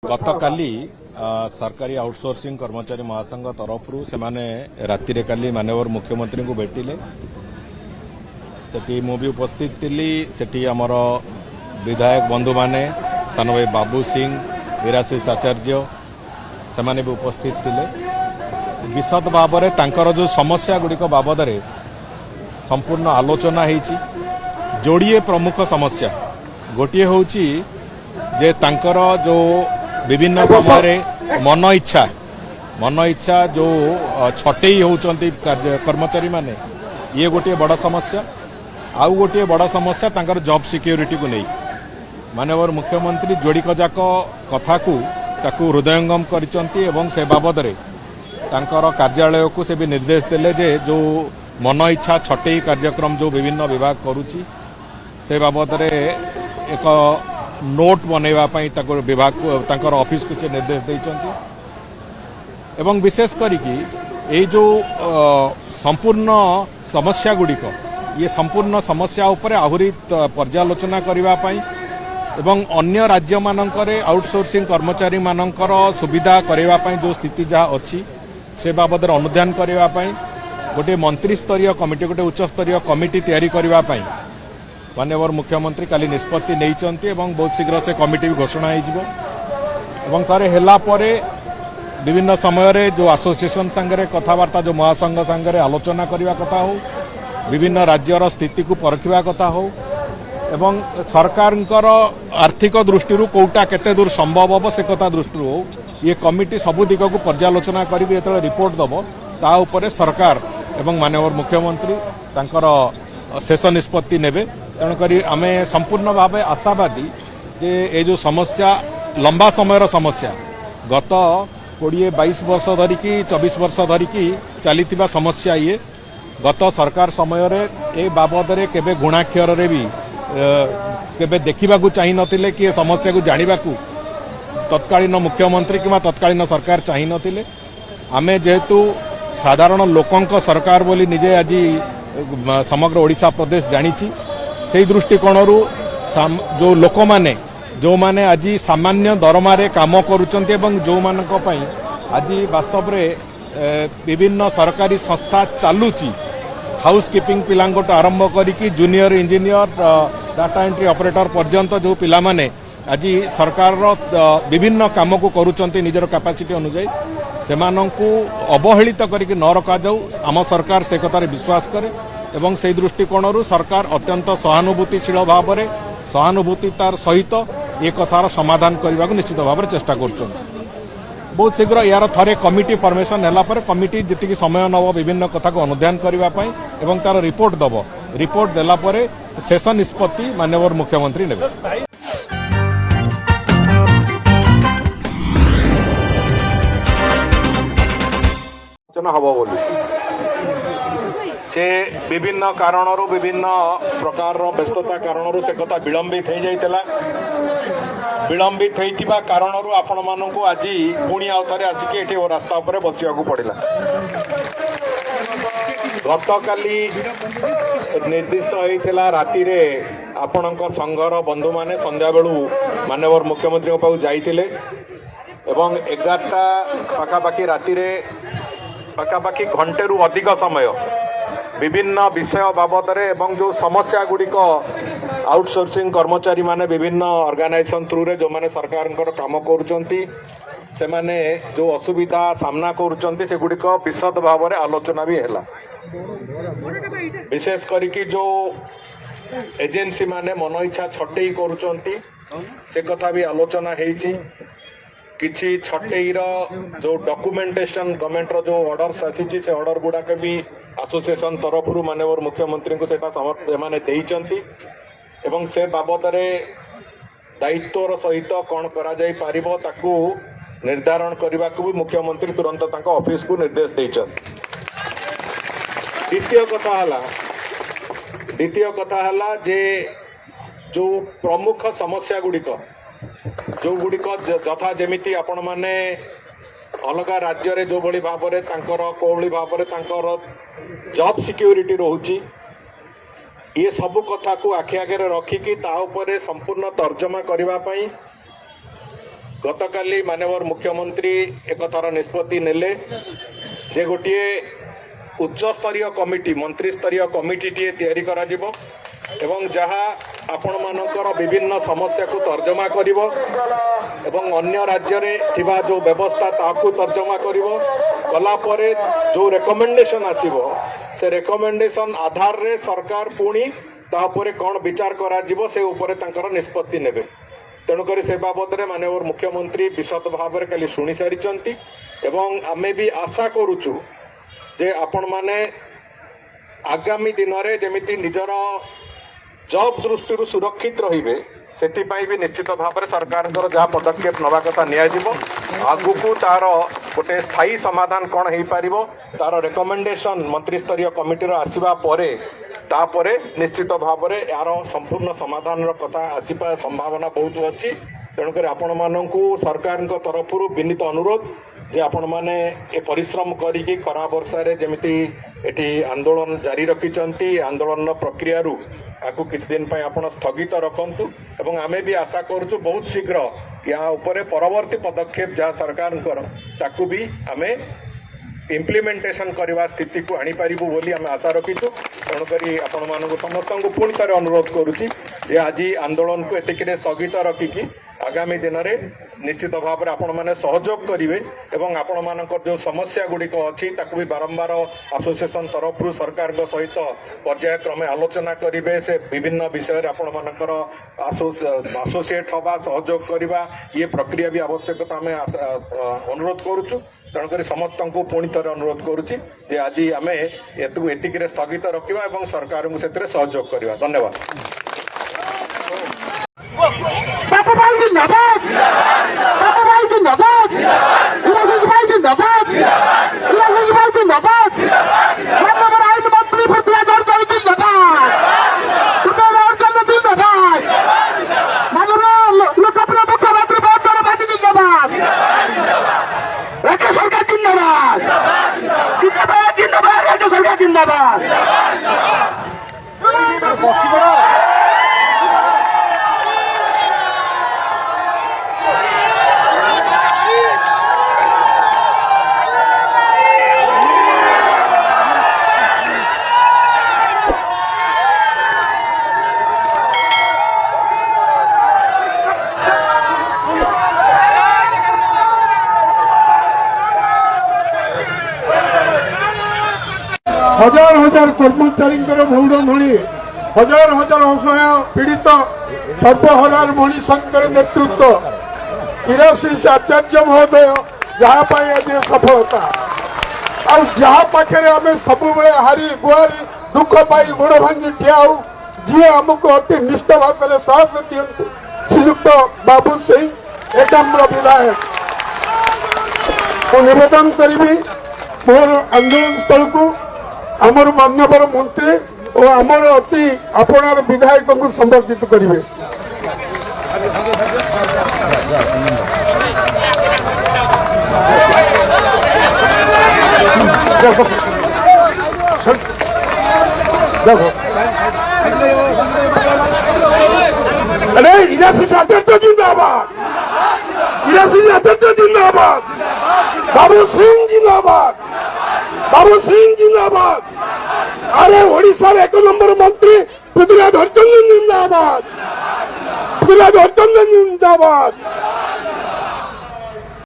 गतकाली सरकारी आउटसोर्सिंग कर्मचारी महासंघ तरफ राति काली माननीय मुख्यमंत्री को भेटिले सेठी मु भी उपस्थित थी सेठी आमर विधायक बंधु माने सान भाई बाबू सिंह वीराशीष आचार्य से भी उपस्थित थिले विशद भाव में जो समस्या गुड़िक बाबद संपूर्ण आलोचना होती जोड़िए प्रमुख समस्या गोटे हूँ जे तांकर जो विभिन्न समय मन इच्छा जो छटई होती कर्मचारी माने ये गोटे बड़ समस्या आउ गोटे बड़ समस्या तांकर जॉब सिक्योरिटी को नहीं माननीय मुख्यमंत्री जोड़िक जाक कथा को ताकू हृदयंगम करिसंती एवं से बाबद तांकर कार्यालय को से भी निर्देश देले जे जो मन इच्छा छटई कार्यक्रम जो विभिन्न विभाग करुची से बाबद एक नोट बनवाई विभाग को ऑफिस को से निर्देश देइचंती एवं विशेष करिकी जो संपूर्ण समस्या गुड़िक ये संपूर्ण समस्या उपरे आहुरी पर्यालोचना करने एवं अन्य राज्य मानकरे आउटसोर्सिंग कर्मचारी मानकर सुविधा करने जो स्थिति जहाँ अच्छी से बाबद अनुध्यान करने गोटे मंत्री स्तरीय कमिटी गोटे उच्च स्तरीय कमिटी तैयारी करने माननीय मुख्यमंत्री काली निष्पत्ति नहीं बहुत शीघ्र से कमिटी भी घोषणा हो तारे हेला परे विभिन्न समय जो एसोसिएशन सांगे कथबार्ता जो महासंघ सांगे आलोचना करने कथा हो विभिन्न राज्यर स्थिति को परखिवा कथा हो एवं सरकार आर्थिक दृष्टि कौटा केते दूर संभव हम से कथा दृष्टि हो ये कमिटी सबु दिग को पर्यालोचना करी जो रिपोर्ट दब ता उपरे सरकार एवं माननीय मुख्यमंत्री तांकर शेष निष्पत्ति नेबे तेणुक आम संपूर्ण भाव आशावादी जे ये जो समस्या लंबा समय समस्या गत 20-22 वर्ष धरिकी 24 वर्ष धरिकी चली समस्या ये गत सरकार समय ए बाबद केबे गुणाक्षर भी केबे देखा चाही नथिले कि समस्या को जानवा तत्कालीन मुख्यमंत्री कि तत्कालीन सरकार चाही नथिले आमे जेहेतु साधारण लोकंक सरकार बोली निजे आज समग्र ओडिशा प्रदेश जानिछि से दृष्टिकोण जो लोक माने जो माने आज सामान्य दरमारे काम करुचंती एवं जो मानक पई आज वास्तव में विभिन्न सरकारी संस्था चालुची हाउस कीपिंग पिलांगोट आरंभ करिकी junior engineer data entry operator पर्यंत जो पिला माने आज सरकार विभिन्न काम को करुचंती निजर कैपेसिटी अनुसार सेमानंकु अवहेलित करके न रखा जाऊ आम सरकार से कथार विश्वास करे एवं से दृष्टिकोण सरकार अत्यंत सहानुभूतिशील भाव में सहानुभूतितार सहित ये कथार समाधान करने को निश्चित भाव में चेष्टा कर बहुत शीघ्र यार थरे कमिटी फॉर्मेशन है कमिटी जी समय नब विभिन्न कथा को अनुध्यान करने एवं तार रिपोर्ट दब रिपोर्ट देला शेष निष्पत्ति माननीय मुख्यमंत्री नेबे हम बोली से विभिन्न कारण विभिन्न प्रकार व्यस्तता कारण से कथा विलंबित हो जाता विलंबित होता कारण आपण मानू आज पुणी आउ थे आसिक रास्ता उपर बसवा पड़ा गतकाली निर्दिष्ट होता राति आपण संघर बंधु माने संध्या बेलू माननीय मुख्यमंत्री पाक जाइए एवं 11टा पाखापाखि राति पाखापाखि घंटे रु अधिक समय विभिन्न विषय बाबद एवं जो समस्या गुड़िक आउटसोर्सिंग कर्मचारी माने विभिन्न ऑर्गेनाइजेशन थ्रू रे जो माने सरकार काम करुचंती से माने जो असुविधा सामना करुचंती से गुड़िक विशद भाव में आलोचना भी है विशेष करिकी जो एजेंसी माने मन इच्छा छटई करुचंती से कथा भी आलोचना होईची किछि छटेईर जो डॉक्यूमेंटेशन गवर्नमेंट रो जो ऑर्डर्स आसी से ऑर्डर गुड़ाक भी एसोसिएशन तरफ माननीय मुख्यमंत्री को सेटा देइचंती एवं से बाबद दायित्वर सहित कौन करा जाई पारिबो ताकू निर्धारण करने को भी मुख्यमंत्री तुरंत तांका ऑफिस को निर्देश देइचंती द्वितीय कथा हला जे जो प्रमुख समस्या गुड़िक जो गुड़िक यथा जमीती आपण माने अलग राज्य रे जो भली भाव में कोली भाव में जॉब सिक्योरिटी रोची ये सबु कथा को आखि आगे रखिकी ता उपरे संपूर्ण तर्जमा करने गतकाली माननीय मुख्यमंत्री एक थर निष्पत्ति नेले जे गोटे उच्च स्तरीय कमिटी मंत्री स्तरीय कमिटी तैयारी करा जिवो एवं जहाँ आपण मानकर विभिन्न समस्या को तर्जमा करिवो एवं अन्य राज्य रे थिबा जो व्यवस्था ताकू तर्जमा करिवो कला परे जो रेकमेंडेशन आसीबो से रेकमेंडेशन आधार रे सरकार पुणी तापरे कौन विचार करा जिवो से ऊपर तांकर निष्पत्ति नेबे तेणुक से बाबद माननीय मुख्यमंत्री विशद भाव में कल शुणी सारी एवं आमे भी आशा करुचु जे आपण माने आगामी दिन में जमीती निजर जॉब दृष्टि सुरक्षित रहिबे सेतिपाई भी निश्चित भाव में सरकार जहाँ पदक्षेप नवा कथा नियाजिबो आगु को तार गोटे स्थायी समाधान कौन हो पार तार रेकमेंडेशन मंत्री स्तरीय कमिटी आसवा परे तापरे निश्चित भाव में यार संपूर्ण समाधान कथा आसपा संभावना बहुत अच्छी तेणुक आपण मानू सरकार तरफ विनीत अनुरोध जे आपण माने ए परिश्रम करिकी खरा वर्षा रे जमिति एठी आंदोलन जारी रखिचंती आंदोलन प्रक्रिया रु आकु किछ दिन पय आपण स्थगित रखंतु एवं आमे भी आशा करूछु बहुत शीघ्र या ऊपर परवर्ती पदक्षेप जहाँ सरकार ताकू भी आमे इम्प्लीमेंटेशन करवा स्थिति को आनी पारिबु बोली आमे आशा रखिछु तेणुकरी आपण मानक समस्त को पुणी थे अनुरोध करुछि जे आज आंदोलन को एतिके स्थगित रखिकी आगामी दिन में निश्चित भाव में आपण मैंने सहयोग करेंगे एवं आपण मान जो समस्या गुड़िक अच्छी भी बारंबार एसोसिएशन तरफ सरकार सहित पर्यायक्रमे आलोचना करेंगे से विभिन्न विषय आपण मानकर एसोसिएट हवा सहयोग करवा ये प्रक्रिया भी आवश्यकता आम अनुरोध करुचु तेणुक समस्त को पुणी थे अनुरोध करुच्ची जे आज आम एतिक स्थगित रखा और सरकार को से सहयोग करवा धन्यवाद। बाबू भाई जिंदाबाद, बाबू भाई जिंदाबाद, इलाही भाई जिंदाबाद, इलाही भाई जिंदाबाद, माननीय आईन मंत्री पृथ्वीराज चौधरी जिंदाबाद, पृथ्वीराज चौधरी जिंदाबाद, माननीय लोकप्रिय मुख्यमंत्री बहुत बाजी जिंदाबाद, राज्य सरकार जिंदाबाद, जिंदाबाद जिंदाबाद राज्य सरकार जिंदाबाद। हजार हजार कर्मचारी भौण भणी हजार हजार असहाय पीड़ित सर्वहरार मनीषंकर नेतृत्व इराशीष आचार्य महोदय जहाँपाई आज सफलता आ जहाँ पाखे आम सब हारी गुहारी दुख पाई गोड़ भांगी ठिया जी आमको अति निष्ठ भाषा साहस दिखती श्रीयुक्त बाबू सिंह एकाम्र विधायक निवेदन करी मोर आंदोलन स्थल को आमर मान्यवर मंत्री और आमर अति आपणार विधायक को संबर्धित करेंगे। अरे इराशीष आचार्य जिंदाबाद, इराशीष आचार्य जिंदाबाद, बाबू सिंह जिंदाबाद, बाबू सिंह जिंदाबाद। अरे ओडिशा एक नंबर मंत्री पृथ्वीराज हरिचंदन जिंदाबाद, पृथ्वीराज हरिचंदन जिंदाबाद।